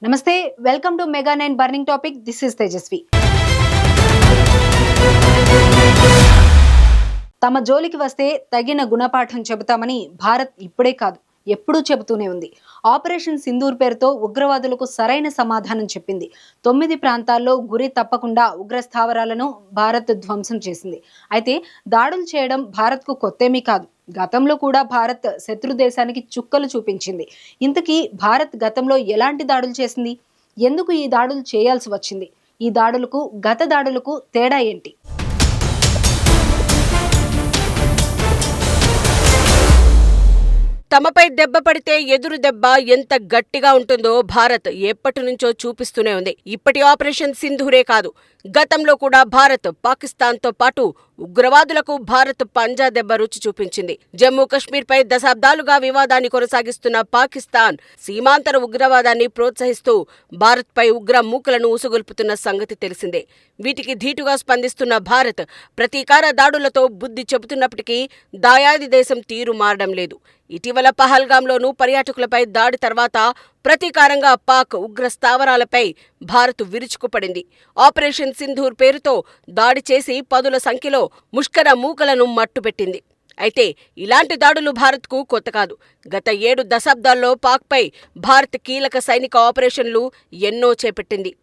నమస్తే, welcome to mega 9 burning topic. This is Tejaswi. తమ జోలికి వస్తే తగిన గుణపాఠం చెబుతామని భారత్ ఇప్పుడే కాదు ఎప్పుడూ చెబుతూనే ఉంది. ఆపరేషన్ సింధూర్ పేరుతో ఉగ్రవాదులకు సరైన సమాధానం చెప్పింది. 9 ప్రాంతాల్లో గురి తప్పకుండా ఉగ్ర స్థావరాలను భారత్ ధ్వంసం చేసింది. అయితే దాడులు చేయడం భారత్కు కొత్తేమీ కాదు. గతంలో కూడా భారత్ శత్రు దేశానికి చుక్కలు చూపించింది. ఇంతకీ భారత్ గతంలో ఎలాంటి దాడులు చేసింది? ఎందుకు ఈ దాడులు చేయాల్సి వచ్చింది? ఈ దాడులకు గత దాడులకు తేడా ఏంటి? తమపై దెబ్బ పడితే ఎదురు దెబ్బ ఎంత గట్టిగా ఉంటుందో భారత్ ఎప్పటి నుంచో చూపిస్తూనే ఉంది. ఇప్పటి ఆపరేషన్ సింధూరే కాదు, గతంలో కూడా భారత్ పాకిస్తాన్తో పాటు ఉగ్రవాదులకు భారత్ పంజా దెబ్బ రుచి చూపించింది. జమ్మూ కశ్మీర్పై దశాబ్దాలుగా వివాదాన్ని కొనసాగిస్తున్న పాకిస్తాన్ సీమాంతర ఉగ్రవాదాన్ని ప్రోత్సహిస్తూ భారత్పై ఉగ్ర మూకలను ఉసుగొల్పుతున్న సంగతి తెలిసిందే. వీటికి ధీటుగా స్పందిస్తున్న భారత్ ప్రతీకార దాడులతో బుద్ధి చెబుతున్నప్పటికీ దాయాది దేశం తీరు మారడం లేదు. ఇటీవల పహల్గాంలోనూ పర్యాటకులపై దాడి తర్వాత ప్రతీకారంగా పాక్ ఉగ్ర స్థావరాలపై భారత్ విరుచుకుపడింది. ఆపరేషన్ సింధూర్ పేరుతో దాడి చేసి పదుల సంఖ్యలో ముష్కర మూకలను మట్టుపెట్టింది. అయితే ఇలాంటి దాడులు భారత్కు కొత్త కాదు. గత 7 దశాబ్దాల్లో పాక్పై భారత్ కీలక సైనిక ఆపరేషన్లు ఎన్నో చేపట్టింది.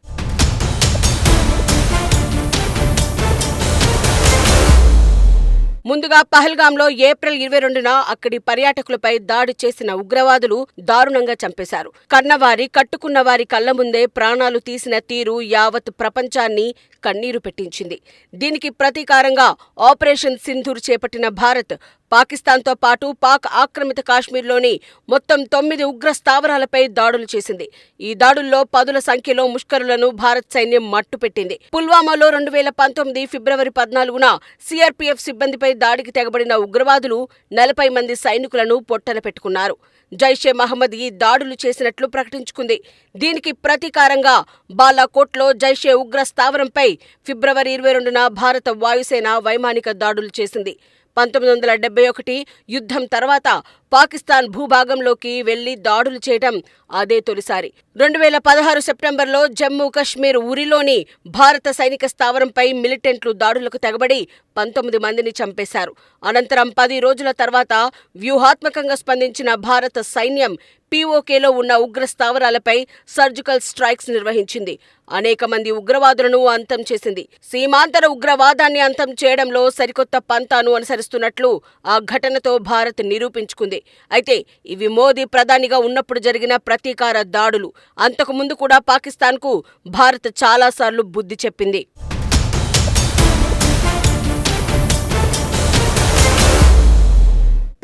ముందుగా పహల్గాంలో ఏప్రిల్ 22న అక్కడి పర్యాటకులపై దాడి చేసిన ఉగ్రవాదులు దారుణంగా చంపేశారు. కన్నవారి కట్టుకున్నవారి కళ్ల ముందే ప్రాణాలు తీసిన తీరు యావత్ ప్రపంచాన్ని కన్నీరు పెట్టించింది. దీనికి ప్రతీకారంగా ఆపరేషన్ సింధూర్ చేపట్టిన భారత్ పాకిస్తాన్తో పాటు పాక్ ఆక్రమిత కాశ్మీర్లోని మొత్తం 9 ఉగ్ర స్థావరాలపై దాడులు చేసింది. ఈ దాడుల్లో పదుల సంఖ్యలో ముష్కరులను భారత్ సైన్యం మట్టుపెట్టింది. పుల్వామాలో 2019 ఫిబ్రవరి 14న సిఆర్పీఎఫ్ సిబ్బందిపై దాడికి తెగబడిన ఉగ్రవాదులు 40 మంది సైనికులను పొట్టన పెట్టుకున్నారు. జైషే మహమ్మద్ ఈ దాడులు చేసినట్లు ప్రకటించుకుంది. దీనికి ప్రతీకారంగా బాలాకోట్లో జైషే ఉగ్ర స్థావరంపై ఫిబ్రవరి 22న భారత వాయుసేన వైమానిక దాడులు చేసింది. 1971 యుద్ధం తర్వాత పాకిస్తాన్ భూభాగంలోకి వెళ్లి దాడులు చేయడం అదే తొలిసారి. 2016 సెప్టెంబర్లో జమ్మూ కశ్మీర్ ఉరిలోని భారత సైనిక స్థావరంపై మిలిటెంట్లు దాడులకు తెగబడి 19 మందిని చంపేశారు. అనంతరం 10 రోజుల తర్వాత వ్యూహాత్మకంగా స్పందించిన భారత సైన్యం పీఓకేలో ఉన్న ఉగ్ర స్థావరాలపై సర్జికల్ స్ట్రైక్స్ నిర్వహించింది. అనేక మంది ఉగ్రవాదులను అంతం చేసింది. సీమాంతర ఉగ్రవాదాన్ని అంతం చేయడంలో సరికొత్త పంతాను అనుసరిస్తున్నట్లు ఆ ఘటనతో భారత్ నిరూపించుకుంది. అయితే ఇవి మోదీ ప్రధానిగా ఉన్నప్పుడు జరిగిన ప్రతీకార దాడులు. అంతకుముందు కూడా పాకిస్తాన్కు భారత్ చాలాసార్లు బుద్ధి చెప్పింది.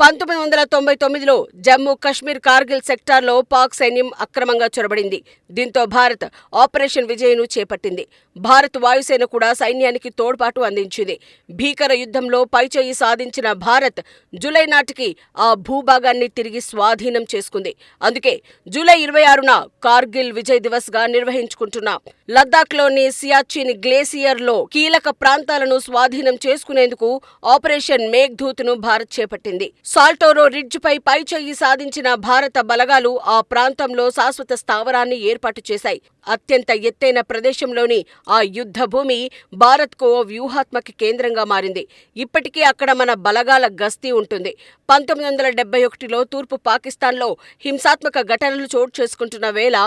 1999లో జమ్మూ కశ్మీర్ కార్గిల్ సెక్టార్లో పాక్ సైన్యం అక్రమంగా చొరబడింది. దీంతో భారత్ ఆపరేషన్ విజయ్ను చేపట్టింది. భారత్ వాయుసేన కూడా సైన్యానికి తోడ్పాటు అందించింది. భీకర యుద్ధంలో పైచేయి సాధించిన భారత్ జూలై నాటికి ఆ భూభాగాన్ని తిరిగి స్వాధీనం చేసుకుంది. అందుకే జూలై 26న కార్గిల్ విజయ్ దివస్ గా నిర్వహించుకుంటున్నాం. లద్దాఖ్లోని సియాచిన్ గ్లేసియర్లో కీలక ప్రాంతాలను స్వాధీనం చేసుకునేందుకు ఆపరేషన్ మేఘ్దూత్ను భారత్ చేపట్టింది. సాల్టోరో రిడ్జ్పై పైచేయి సాధించిన భారత బలగాలు ఆ ప్రాంతంలో శాశ్వత స్థావరాన్ని ఏర్పాటు చేశాయి. అత్యంత ఎత్తైన ప్రదేశంలోని ఆ యుద్ధ భూమి భారత్కు ఓ వ్యూహాత్మక కేంద్రంగా మారింది. ఇప్పటికీ అక్కడ మన బలగాల గస్తీ ఉంటుంది. 1971లో తూర్పు పాకిస్తాన్లో హింసాత్మక ఘటనలు చోటు చేసుకుంటున్న వేళ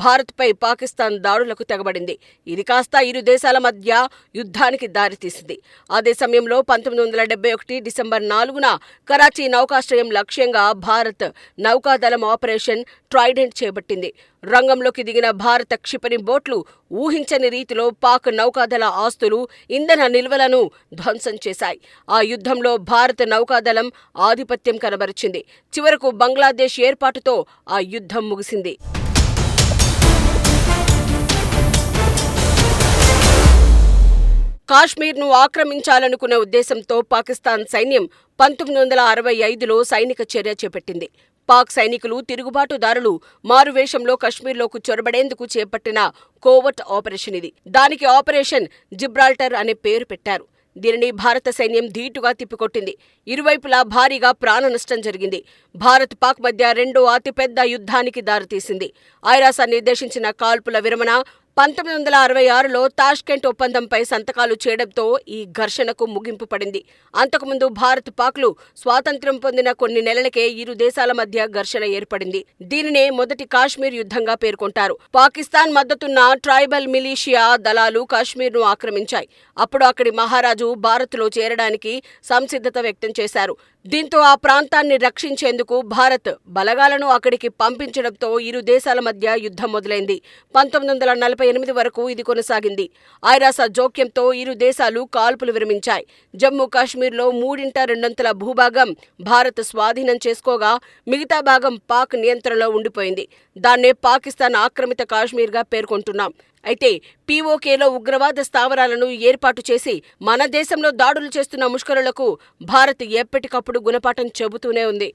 భారత్పై పాకిస్తాన్ దాడులకు తెగబడింది. ఇది కాస్త ఇరు దేశాల మధ్య యుద్ధానికి దారితీసింది. అదే సమయంలో 1971 డిసెంబర్ 4న కరాచీ నౌకాశ్రయం లక్ష్యంగా భారత్ నౌకాదళం ఆపరేషన్ ట్రైడెంట్ చేపట్టింది. రంగంలోకి దిగిన భారత క్షిపణి బోట్లు ఊహించని రీతిలో పాక్ నౌకాదళ ఆస్తులు, ఇంధన నిల్వలను ధ్వంసం చేశాయి. ఆ యుద్ధంలో భారత నౌకాదళం ఆధిపత్యం కనబరిచింది. చివరకు బంగ్లాదేశ్ ఏర్పాటుతో ఆ యుద్ధం ముగిసింది. కాశ్మీర్ను ఆక్రమించాలనుకునే ఉద్దేశంతో పాకిస్తాన్ సైన్యం 1965లో సైనిక చర్య చేపట్టింది. పాక్ సైనికులు, తిరుగుబాటుదారులు మారువేషంలో కశ్మీర్లోకి చొరబడేందుకు చేపట్టిన కోవర్ట్ ఆపరేషన్ ఇది. దానికి ఆపరేషన్ జిబ్రాల్టర్ అనే పేరు పెట్టారు. దీనిని భారత సైన్యం ధీటుగా తిప్పికొట్టింది. ఇరువైపులా భారీగా ప్రాణ నష్టం జరిగింది. భారత్ పాక్ మధ్య రెండో అతిపెద్ద యుద్ధానికి దారితీసింది. ఐరాస నిర్దేశించిన కాల్పుల విరమణ 1966లో తాష్కెంట్ ఒప్పందంపై సంతకాలు చేయడంతో ఈ ఘర్షణకు ముగింపు పడింది. అంతకుముందు భారత్ పాక్లు స్వాతంత్ర్యం పొందిన కొన్ని నెలలకే ఇరు దేశాల మధ్య ఘర్షణ ఏర్పడింది. దీనినే మొదటి కాశ్మీర్ యుద్ధంగా పేర్కొంటారు. పాకిస్తాన్ మద్దతున్న ట్రైబల్ మిలీషియా దళాలు కాశ్మీర్ను ఆక్రమించాయి. అప్పుడు అక్కడి మహారాజు భారత్లో చేరడానికి సంసిద్ధత వ్యక్తం చేశారు. దీంతో ఆ ప్రాంతాన్ని రక్షించేందుకు భారత్ బలగాలను అక్కడికి పంపించడంతో ఇరు దేశాల మధ్య యుద్ధం మొదలైంది. 1948 వరకు ఇది కొనసాగింది. ఐరాస జోక్యంతో ఇరు దేశాలు కాల్పులు విరమించాయి. జమ్మూ కాశ్మీర్లో 2/3 భూభాగం భారత్ స్వాధీనం చేసుకోగా మిగతా భాగం పాక్ నియంత్రణలో ఉండిపోయింది. దాన్నే పాకిస్తాన్ ఆక్రమిత కాశ్మీర్గా పేర్కొంటున్నాం. అయితే పీఓకేలో ఉగ్రవాద స్థావరాలను ఏర్పాటు చేసి మన దేశంలో దాడులు చేస్తున్న ముష్కరులకు భారత్ ఎప్పటికప్పుడు గుణపాఠం చెబుతూనే ఉంది.